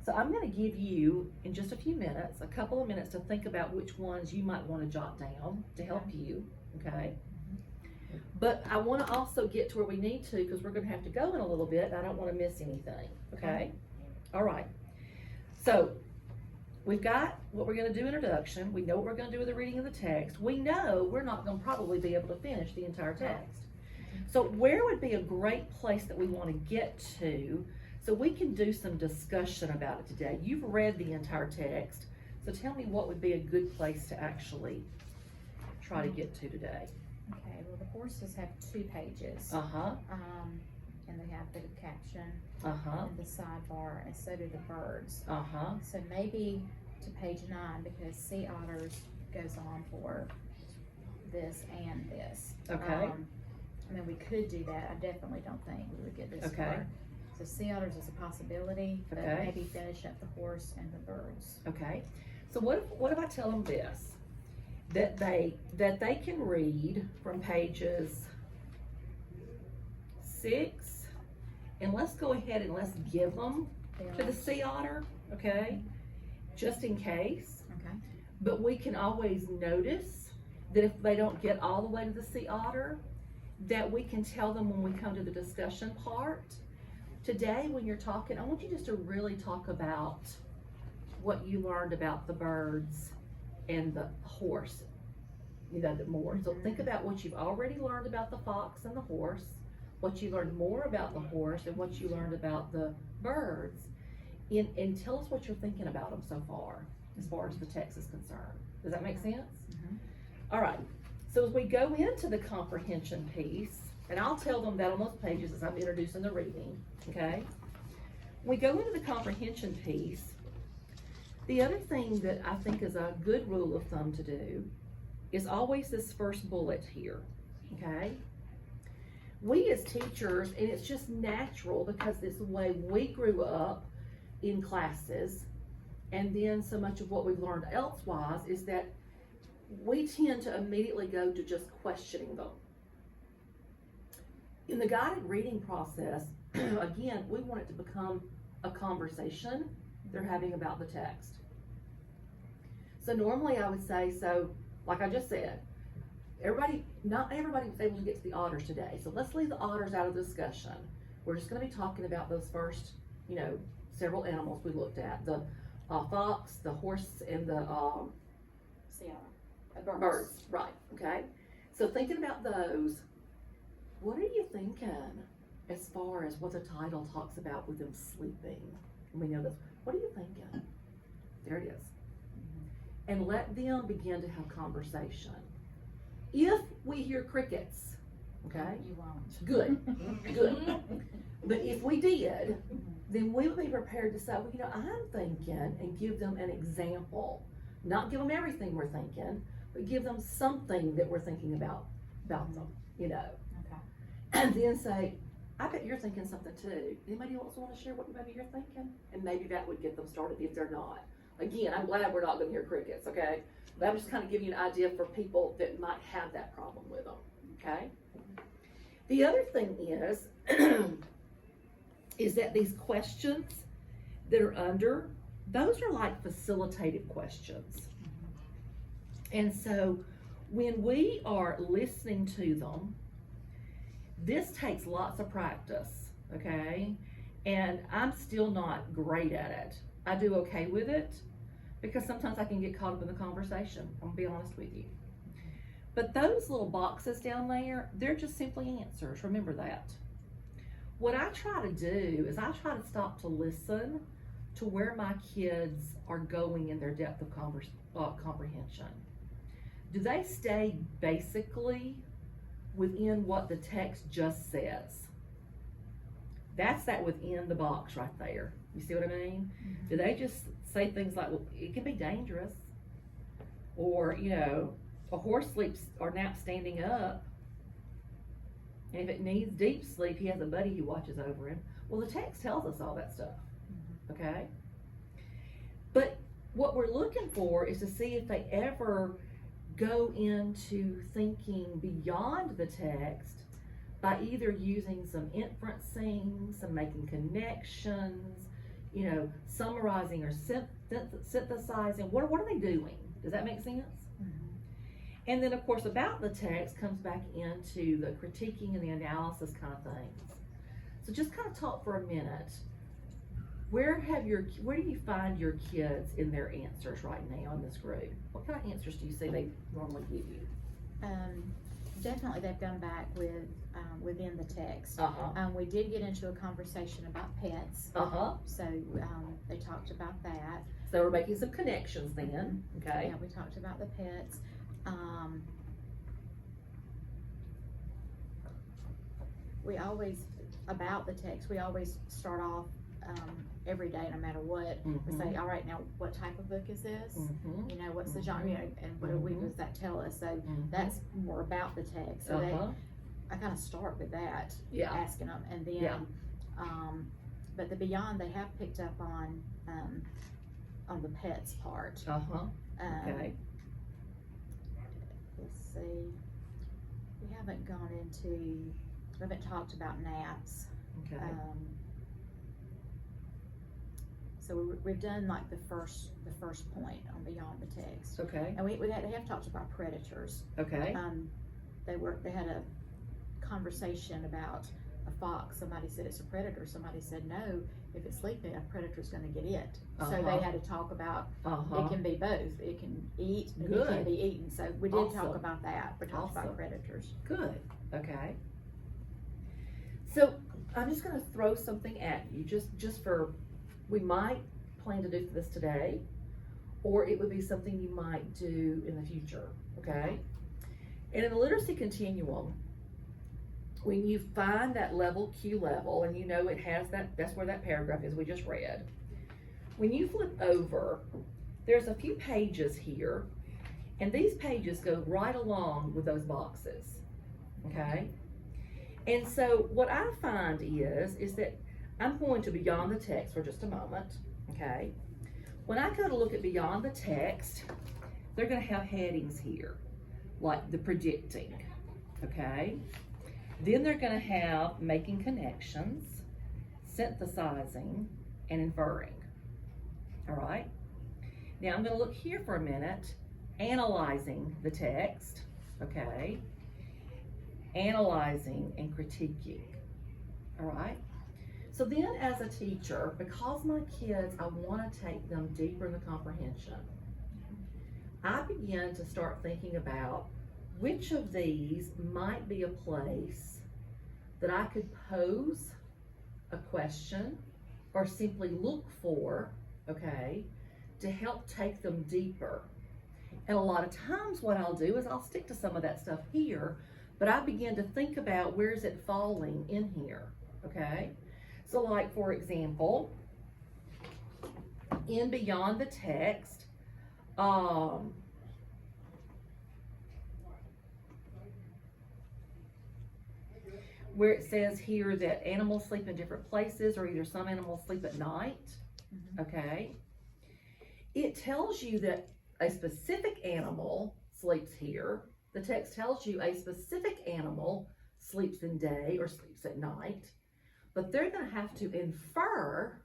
So I'm gonna give you, in just a few minutes, a couple of minutes to think about which ones you might wanna jot down to help you, okay? But I wanna also get to where we need to, because we're gonna have to go in a little bit, and I don't wanna miss anything, okay? All right, so we've got what we're gonna do introduction. We know what we're gonna do with the reading of the text. We know we're not gonna probably be able to finish the entire text. So where would be a great place that we wanna get to so we can do some discussion about it today? You've read the entire text, so tell me what would be a good place to actually try to get to today. Okay, well the horses have 2 pages. Uh-huh. And they have a bit of caption. Uh-huh. And the sidebar, and so do the birds. Uh-huh. So maybe to page 9, because sea otters goes on for this and this. Okay. I mean, we could do that. I definitely don't think we would get this far. So sea otters is a possibility, but maybe finish up the horse and the birds. Okay. So what if I tell them this? That they can read from pages 6, and let's go ahead and let's give them to the sea otter, okay? Just in case. Okay. But we can always notice that if they don't get all the way to the sea otter, that we can tell them when we come to the discussion part. Today, when you're talking, I want you just to really talk about what you learned about the birds and the horse, more. So think about what you've already learned about the fox and the horse, what you learned more about the horse, and what you learned about the birds, and tell us what you're thinking about them so far as the text is concerned. Does that make sense? Mm-hmm. All right. So as we go into the comprehension piece, and I'll tell them that on those pages as I'm introducing the reading, okay? When we go into the comprehension piece, the other thing that I think is a good rule of thumb to do is always this first bullet here, okay? We as teachers, and it's just natural because it's the way we grew up in classes, and then so much of what we've learned elsewise is that we tend to immediately go to just questioning them. In the guided reading process, again, we want it to become a conversation they're having about the text. So normally I would say, so like I just said, not everybody was able to get to the otters today. So let's leave the otters out of the discussion. We're just gonna be talking about those first, several animals we looked at. The fox, the horse, and the birds, right, okay? So thinking about those, what are you thinking as far as what the title talks about with them sleeping? And we know this. What are you thinking? There it is. And let them begin to have conversation. If we hear crickets, okay? You won't. Good, good. But if we did, then we would be prepared to say, well, I'm thinking, and give them an example. Not give them everything we're thinking, but give them something that we're thinking about them, Okay. And then say, I bet you're thinking something too. Anybody else want to share what maybe you're thinking? And maybe that would get them started if they're not. Again, I'm glad we're not going to hear crickets, okay? But I'm just kind of giving you an idea for people that might have that problem with them, okay? The other thing is that these questions that are under, those are like facilitated questions. And so when we are listening to them, this takes lots of practice, okay? And I'm still not great at it. I do okay with it because sometimes I can get caught up in the conversation. I'm gonna be honest with you. But those little boxes down there, they're just simply answers. Remember that. What I try to do is I try to stop to listen to where my kids are going in their depth of comprehension. Do they stay basically within what the text just says? That's that within the box right there. You see what I mean? Mm-hmm. Do they just say things like, well, it can be dangerous, or a horse sleeps or naps standing up, and if it needs deep sleep, he has a buddy who watches over him. Well, the text tells us all that stuff, okay? But what we're looking for is to see if they ever go into thinking beyond the text by either using some inferencing, some making connections, summarizing or synthesizing. What are they doing? Does that make sense? And then, of course, about the text comes back into the critiquing and the analysis kind of things. So just kind of talk for a minute. Where do you find your kids in their answers right now in this group? What kind of answers do you see they normally give you? Definitely they've gone back with within the text. We did get into a conversation about pets. So they talked about that. So we're making some connections then, okay? Yeah, we talked about the pets. We always, about the text, we always start off every day, no matter what, we say, all right, now what type of book is this? What's the genre, and what does that tell us? So that's more about the text. So I kind of start with that, asking them, and then, but the beyond, they have picked up on the pets part. Okay. Let's see. We haven't talked about naps. Okay. So we've done like the first point on beyond the text. Okay. And they have talked about predators. Okay. They had a conversation about a fox. Somebody said it's a predator. Somebody said no. If it's sleeping, a predator's going to get it. So they had to talk about it can be both. It can eat and it can be eaten. So we did talk about that. We talked about predators. Good. Okay. So I'm just going to throw something at you, just for, we might plan to do this today, or it would be something you might do in the future. Okay. And in the literacy continuum, when you find that level Q level, and it has that's where that paragraph is we just read. When you flip over, there's a few pages here, and these pages go right along with those boxes, okay? And so what I find is that I'm going to beyond the text for just a moment, okay? When I go to look at beyond the text, they're gonna have headings here, like the predicting, okay? Then they're going to have making connections, synthesizing, and inferring. All right? Now I'm going to look here for a minute, analyzing the text, okay? Analyzing and critiquing, all right? So then as a teacher, because my kids, I want to take them deeper in the comprehension, I begin to start thinking about which of these might be a place that I could pose a question or simply look for, okay, to help take them deeper. And a lot of times what I'll do is I'll stick to some of that stuff here, but I begin to think about where is it falling in here, okay? So like, for example, in Beyond the Text, where it says here that animals sleep in different places, or either some animals sleep at night, okay? It tells you that a specific animal sleeps here. The text tells you a specific animal sleeps in day or sleeps at night, but they're going to have to infer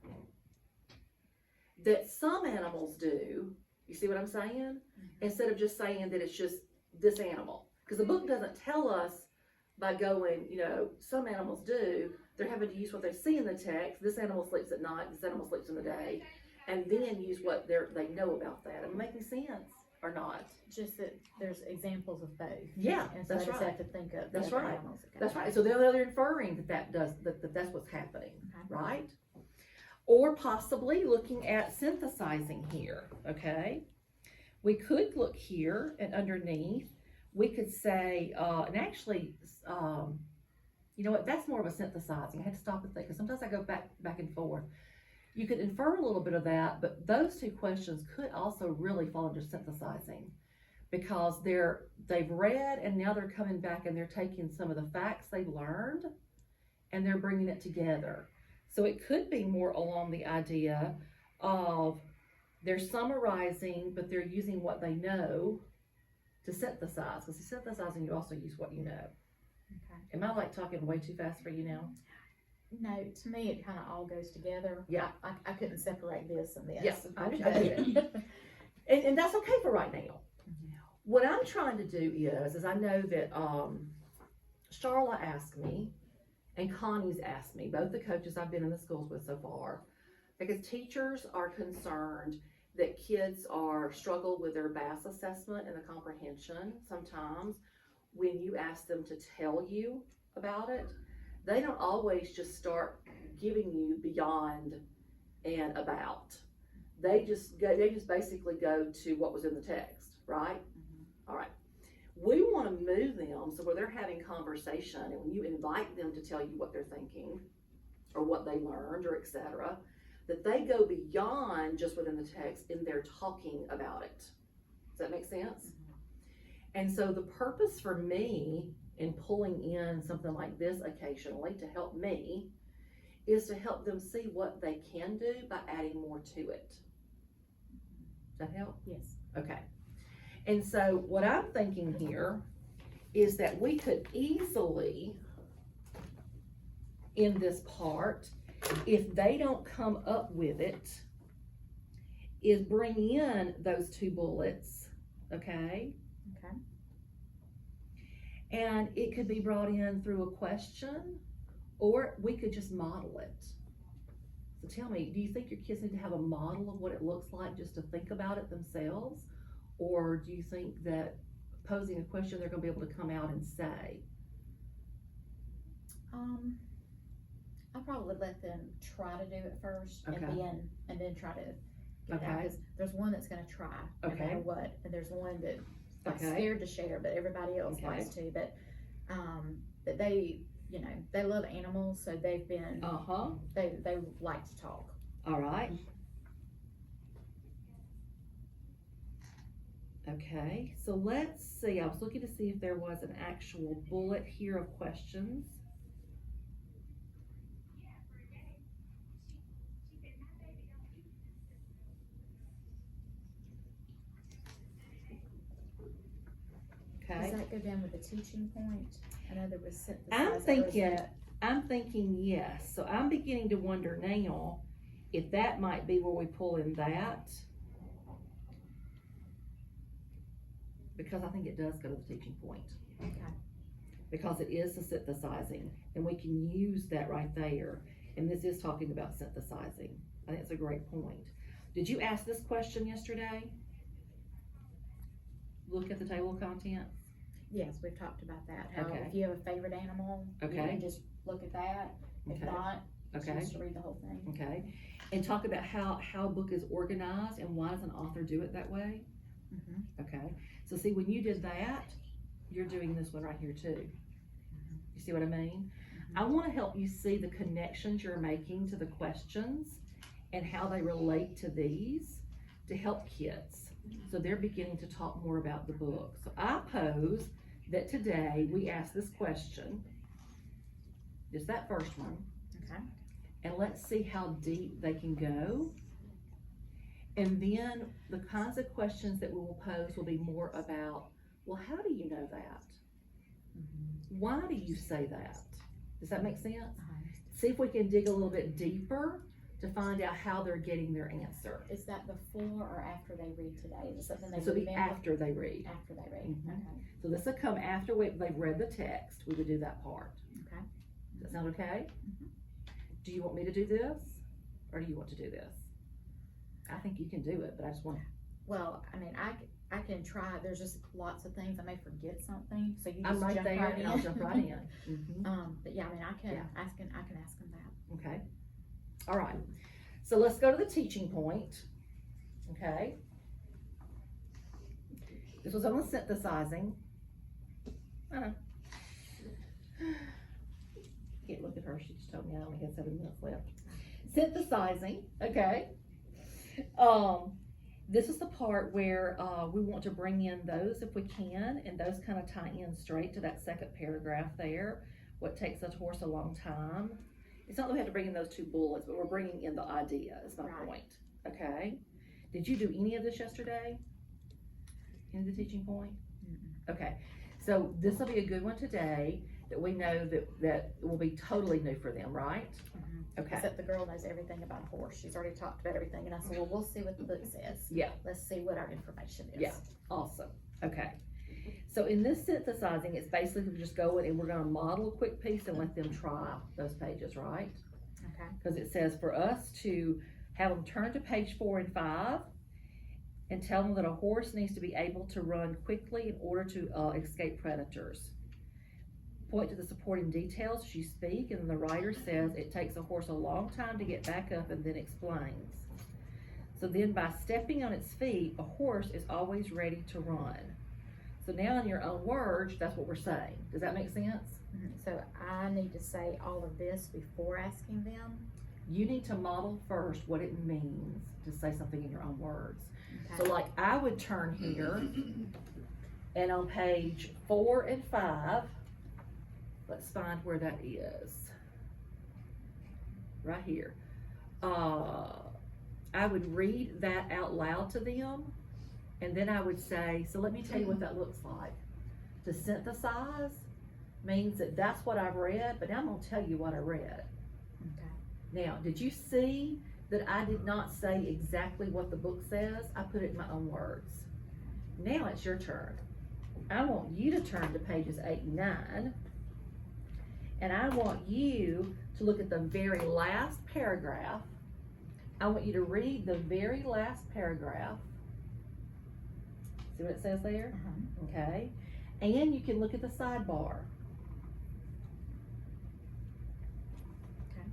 that some animals do. You see what I'm saying? Instead of just saying that it's just this animal. Because the book doesn't tell us by going, you know, some animals do. They're having to use what they see in the text. This animal sleeps at night, this animal sleeps in the day, and then use what they know about that. Am I making sense or not? Just that there's examples of both. Yeah, and so that's I just right. have to think of That's the other right. animals that That's come right. out. So they're inferring that's what's happening, Okay. right? Or possibly looking at synthesizing here, okay? We could look here and underneath, we could say, and actually, you know what, that's more of a synthesizing. I had to stop and think, because sometimes I go back and forth. You could infer a little bit of that, but those two questions could also really fall under synthesizing, because they've read and now they're coming back and they're taking some of the facts they've learned and they're bringing it together. So it could be more along the idea of they're summarizing, but they're using what they know to synthesize. Because synthesizing, you also use what you know. Okay. Am I like talking way too fast for you now? No, to me it kind of all goes together. Yeah. I couldn't separate this and this. Yes, I get it. And that's okay for right now. What I'm trying to do is I know that Charla asked me and Connie's asked me, both the coaches I've been in the schools with so far, because teachers are concerned that kids struggle with their BAS assessment and the comprehension sometimes when you ask them to tell you about it. They don't always just start giving you beyond and about. They just basically go to what was in the text, right? All right. We want to move them so where they're having conversation, and when you invite them to tell you what they're thinking or what they learned or etc., that they go beyond just within the text and they're talking about it. Does that make sense? And so the purpose for me in pulling in something like this occasionally to help me is to help them see what they can do by adding more to it. Does that help? Yes. Okay. And so what I'm thinking here is that we could easily, in this part, if they don't come up with it, is bring in those 2 bullets, okay? Okay. And it could be brought in through a question, or we could just model it. So tell me, do you think your kids need to have a model of what it looks like just to think about it themselves? Or do you think that posing a question they're going to be able to come out and say? I probably would let them try to do it first, Okay. and then try to get Okay. out. Because there's one that's going to try no Okay. matter what, and there's one that's like Okay. scared to share, but everybody else Okay. likes to. But they, you know, they love animals, so they've been they like to talk. All right. Okay, so let's see. I was looking to see if there was an actual bullet here of questions. Okay. Does that go down with the teaching point? I know there was synthesizing. I'm thinking yes. So I'm beginning to wonder now if that might be where we pull in that because I think it does go to the teaching point. Okay. Because it is the synthesizing, and we can use that right there. And this is talking about synthesizing. I think it's a great point. Did you ask this question yesterday? Look at the table of contents. Yes, we've talked about that. How Okay. if you have a favorite animal, you Okay. can just look at that. If Okay. not, Okay. just to read the whole thing. Okay. And talk about how a book is organized and why does an author do it that way? Mm-hmm. Okay. So see, when you did that, you're doing this one right here too. You see what I mean? Mm-hmm. I want to help you see the connections you're making to the questions and how they relate to these to help kids. So they're beginning to talk more about the book. So I pose that today we ask this question, just that first one, Okay. and let's see how deep they can go. And then the kinds of questions that we will pose will be more about, well, how do you know that? Mm-hmm. Why do you say that? Does that make sense? Uh-huh. See if we can dig a little bit deeper to find out how they're getting their answer. Is that before or after they read today? Is it something they This will be remember after they read. after they read? Mhm. Okay. So this will come after they've read the text. We would do that part. Okay. Does that sound okay? Mhm. Do you want me to do this? Or do you want to do this? I think you can do it, but I just want to. Well, I mean, I can try. There's just lots of things. I may forget something, so you just I'm right jump there right and I'll jump right in. Mhm. But yeah, I mean, I can Yeah. ask him that. Okay. All right. So let's go to the teaching point. Okay. This was on the synthesizing. I know. Can't look at her. She just told me I only had 7 minutes left. Synthesizing. Okay. This is the part where we want to bring in those if we can, and those kind of tie in straight to that second paragraph there. What takes a horse a long time. It's not that we have to bring in those 2 bullets, but we're bringing in the idea is my Right. point. Okay. Did you do any of this yesterday? Any of the teaching point? Mm-mm. Okay. So this will be a good one today that we know that will be totally new for them, right? Mhm. Okay. Except the girl knows everything about a horse. She's already talked about everything, and I said, well, we'll see what the book says. Yeah. Let's see what our information is. Yeah. Awesome. Okay. So in this synthesizing, it's basically just going and we're going to model a quick piece and let them try those pages, right? Okay. Because it says for us to have them turn to page 4 and 5 and tell them that a horse needs to be able to run quickly in order to escape predators. Point to the supporting details as you speak, and the writer says it takes a horse a long time to get back up and then explains. So then by stepping on its feet, a horse is always ready to run. So now in your own words, that's what we're saying. Does that make sense? Mhm. So I need to say all of this before asking them. You need to model first what it means to say something in your own words. Okay. So like I would turn here and on page 4 and 5, let's find where that is. Right here. I would read that out loud to them, and then I would say, so let me tell you what that looks like. To synthesize means that that's what I've read, but now I'm gonna tell you what I read. Okay. Now, did you see that I did not say exactly what the book says? I put it in my own words. Now it's your turn. I want you to turn to pages 8 and 9, and I want you to look at the very last paragraph. I want you to read the very last paragraph. See what it says there? Uh-huh. Okay. And you can look at the sidebar. Okay.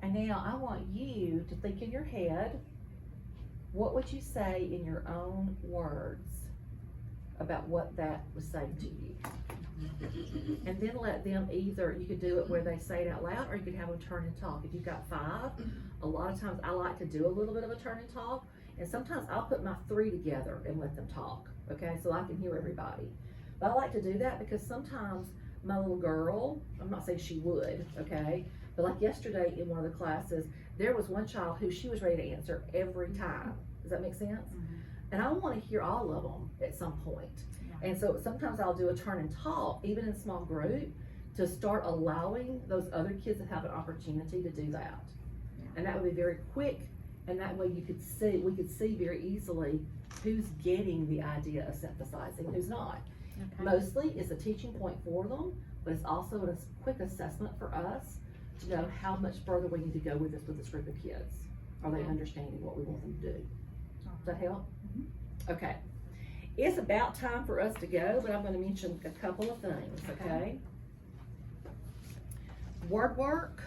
And now I want you to think in your head, what would you say in your own words about what that was saying to you? And then let them either, you could do it where they say it out loud, or you could have them turn and talk. If you've got 5, a lot of times I like to do a little bit of a turn and talk, and sometimes I'll put my 3 together and let them talk, okay, so I can hear everybody. But I like to do that because sometimes my little girl, I'm not saying she would, okay, but like yesterday in one of the classes, there was one child who she was ready to answer every time. Does that make sense? Mhm. And I want to hear all of them at some point. And so sometimes I'll do a turn and talk, even in small group, to start allowing those other kids to have an opportunity to do that. Yeah. And that would be very quick And that way we could see very easily who's getting the idea of synthesizing, who's not. Okay. Mostly it's a teaching point for them, but it's also a quick assessment for us to know how much further we need to go with this group of kids. Are they understanding what we want them to do? Does that help? Mm-hmm. Okay. It's about time for us to go, but I'm going to mention a couple of things, okay? Word work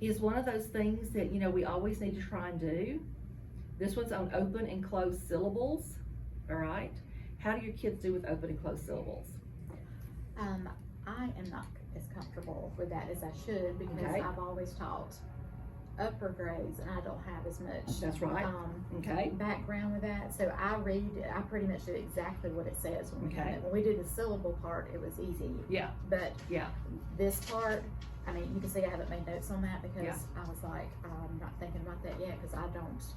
is one of those things that, we always need to try and do. This one's on open and closed syllables, all right? How do your kids do with open and closed syllables? I am not as comfortable with that as I should because Okay. I've always taught upper grades and I don't have as much That's right. Okay. background with that. So I pretty much do exactly what it says when we Okay. when we did the syllable part, it was easy. Yeah. But Yeah. this part, I mean, you can see I haven't made notes on that because Yeah. I was like, I'm not thinking about that yet because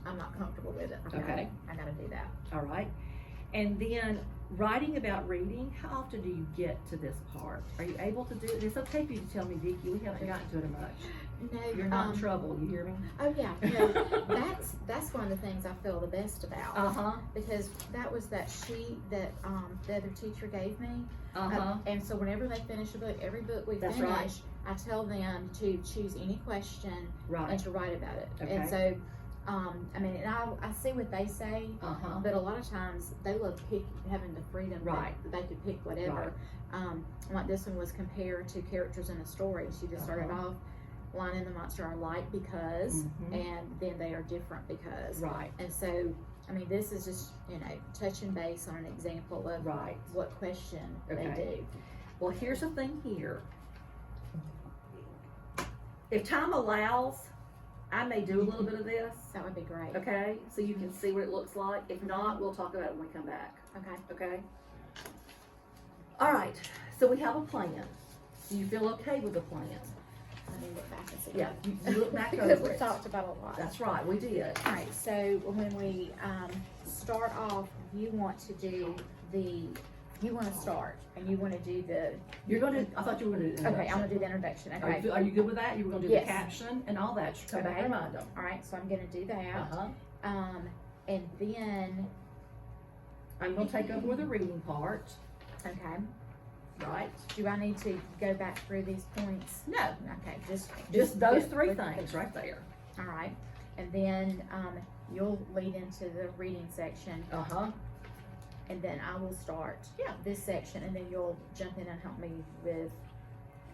I'm not comfortable with it. Okay. I gotta do that. All right. And then writing about reading, how often do you get to this part? Are you able to do it? It's okay for you to tell me, Vicki, we haven't gotten to it much. No, You're not in trouble, you hear me? Oh yeah, that's one of the things I feel the best about. Uh-huh. Because that was that sheet that the other teacher gave me. Uh-huh. And so whenever they finish a book, every book we That's finish, right. I tell them to choose any question Right. and to write about it. Okay. And so, I mean, and I see what they say, Uh-huh. but a lot of times they love having the freedom Right. that they could pick whatever. Right. Like this one was compared to characters in a story. She just started Uh-huh. off, Lion and the Monster are alike because, Mhm. and then they are different because. Right. And so, I mean, this is just, touching base on an example of Right. what question Okay. they do. Well, here's the thing here. If time allows, I may do a little bit of this, That would be great. okay? So you can see what it looks like. If not, we'll talk about it when we come back, Okay. okay? All right, so we have a plan. Do you feel okay with the plan? Let me look back and see. Yeah, you look back Because over we it. talked about a lot. That's right, we did. All right, so when we start off, you want to start and you want to do the, You're gonna, I thought you were gonna do the okay, I'm introduction. gonna do the introduction, Are okay. you good with that? You were gonna do Yes. the caption and all that. Come back Okay. and remind them. All right, so I'm gonna do that. Uh-huh. And then, I'm gonna take over with the reading part, okay, right? do I need to go back through these points? No, Okay, just those get three with the things right there. All right, and then, you'll lead into the reading section, Uh-huh. and then I will start this section, and then you'll jump in and help me with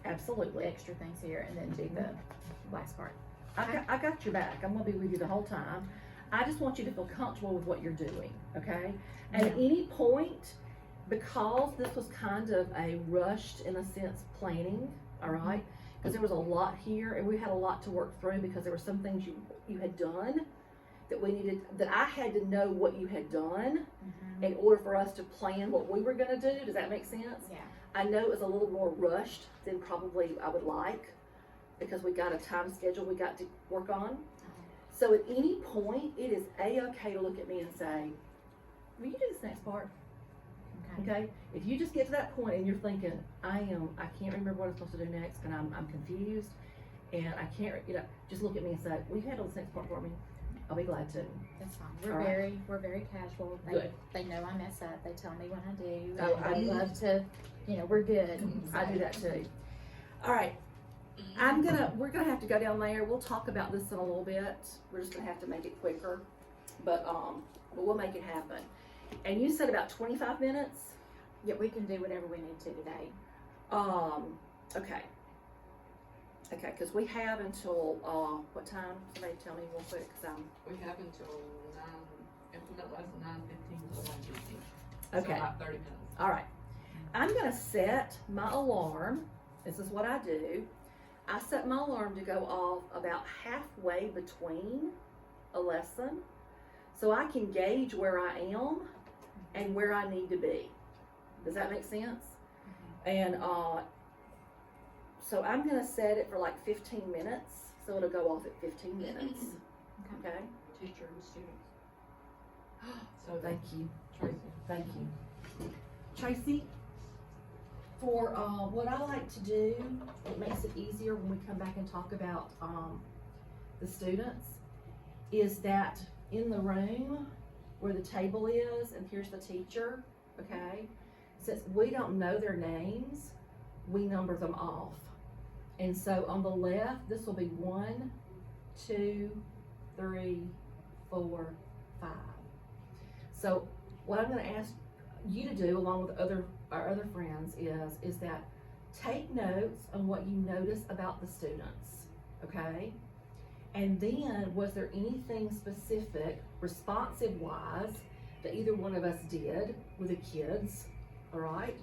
Absolutely. extra things here, and then do the last part. I got your back. I'm gonna be with you the whole time. I just want you to feel comfortable with what you're doing, okay? At Yeah. any point, because this was kind of a rushed, in a sense, planning, all right? Because there was a lot here, and we had a lot to work through because there were some things you had done that I had to know what you had done in order for us to plan what we were gonna do. Does that make sense? Yeah. I know it was a little more rushed than probably I would like because we got a time schedule we got to work on. So at any point, it is A-okay to look at me and say, will you do this next part? Okay. Okay? If you just get to that point and you're thinking, I can't remember what I'm supposed to do next and I'm confused and I can't, just look at me and say, will you handle this next part for me? I'll be glad to. That's fine. All right. We're very casual. Good. They know I mess up. They tell me when I do. Oh, and I they do. love to, we're good. I do that too. All right. We're gonna have to go down there. We'll talk about this in a little bit. We're just gonna have to make it quicker, but we'll make it happen. And you said about 25 minutes? Yeah, we can do whatever we need to today. Okay. Okay, because we have until, what time? Somebody tell me real quick, because We have until 9:15 to 1:15. okay. So about 30 minutes. All right. I'm gonna set my alarm. This is what I do. I set my alarm to go off about halfway between a lesson so I can gauge where I am and where I need to be. Does that make sense? And so I'm gonna set it for like 15 minutes, so it'll go off at 15 minutes. Okay? Teacher and students. So Thank you. Tracy. Thank you. Tracy, for what I like to do, it makes it easier when we come back and talk about the students is that in the room where the table is, and here's the teacher, okay? Since we don't know their names, we number them off. And so on the left, this will be 1, 2, 3, 4, 5. So what I'm gonna ask you to do, along with our other friends, is that take notes on what you notice about the students, okay? And then, was there anything specific, responsive-wise, that either one of us did with the kids, all right?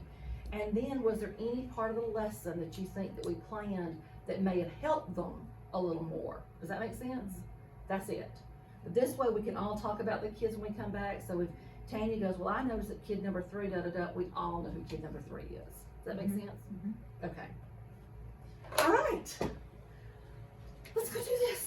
And then, was there any part of the lesson that you think that we planned that may have helped them a little more? Does that make sense? That's it. But this way, we can all talk about the kids when we come back. So if Tanya goes, well, I noticed that kid number 3, da-da-da, we all know who kid number 3 is. Does that make sense? Okay. All right. Let's go do this.